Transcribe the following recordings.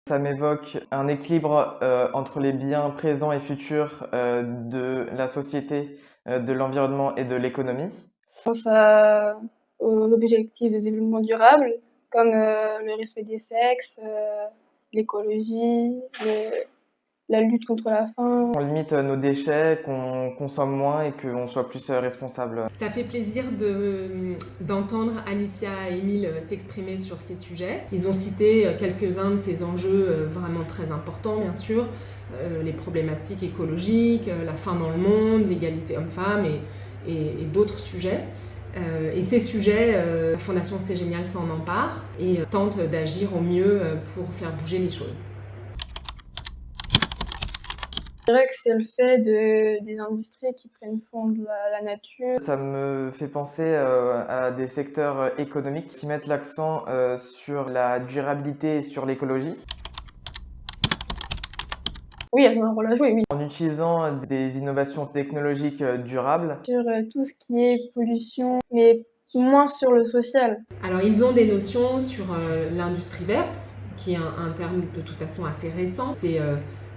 Ça m'évoque un équilibre entre les biens présents et futurs de la société, de l'environnement et de l'économie. Je pense aux objectifs de développement durable, comme le respect des sexes, l'écologie, la lutte contre la faim. On limite nos déchets, qu'on consomme moins et qu'on soit plus responsable. Ça fait plaisir d'entendre Alicia et Émile s'exprimer sur ces sujets. Ils ont cité quelques-uns de ces enjeux vraiment très importants, bien sûr, les problématiques écologiques, la faim dans le monde, l'égalité homme-femme et d'autres sujets. Et ces sujets, la Fondation C'est Génial s'en empare et tente d'agir au mieux pour faire bouger les choses. Je dirais que c'est le fait des industries qui prennent soin de la nature. Ça me fait penser à des secteurs économiques qui mettent l'accent sur la durabilité et sur l'écologie. Oui, elles ont un rôle à jouer, oui. En utilisant des innovations technologiques durables. Sur tout ce qui est pollution, mais moins sur le social. Alors ils ont des notions sur l'industrie verte, qui est un terme de toute façon assez récent. C'est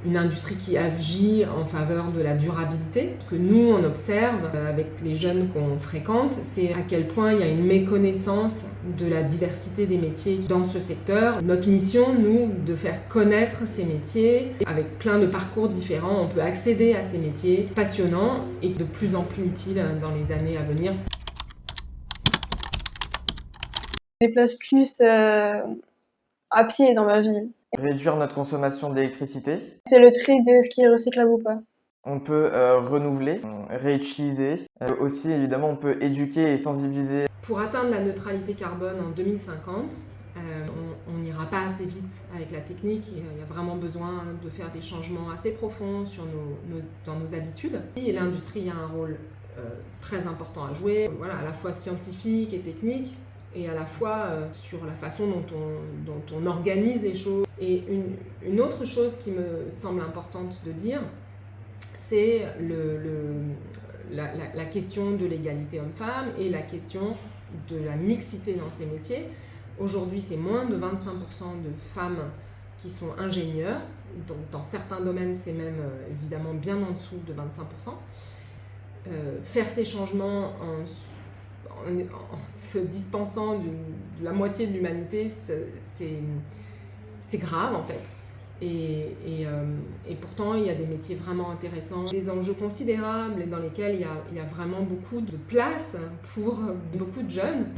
une industrie qui agit en faveur de la durabilité. Ce que nous, on observe avec les jeunes qu'on fréquente, c'est à quel point il y a une méconnaissance de la diversité des métiers dans ce secteur. Notre mission, nous, de faire connaître ces métiers. Avec plein de parcours différents, on peut accéder à ces métiers passionnants et de plus en plus utiles dans les années à venir. Je me déplace plus à pied dans ma vie. Réduire notre consommation d'électricité. C'est le tri de ce qui est recyclable ou pas. On peut renouveler, réutiliser. Aussi, évidemment, on peut éduquer et sensibiliser. Pour atteindre la neutralité carbone en 2050, on n'ira pas assez vite avec la technique. Il y a vraiment besoin de faire des changements assez profonds dans nos habitudes. Et l'industrie a un rôle très important à jouer, voilà, à la fois scientifique et technique, et à la fois sur la façon dont on organise les choses. Et une autre chose qui me semble importante de dire, c'est la question de l'égalité homme-femme et la question de la mixité dans ces métiers. Aujourd'hui, c'est moins de 25% de femmes qui sont ingénieurs. Donc, dans certains domaines, c'est même évidemment bien en dessous de 25%. Faire ces changements en se dispensant de la moitié de l'humanité, c'est grave en fait. Et pourtant, il y a des métiers vraiment intéressants, des enjeux considérables et dans lesquels il y a vraiment beaucoup de place pour beaucoup de jeunes.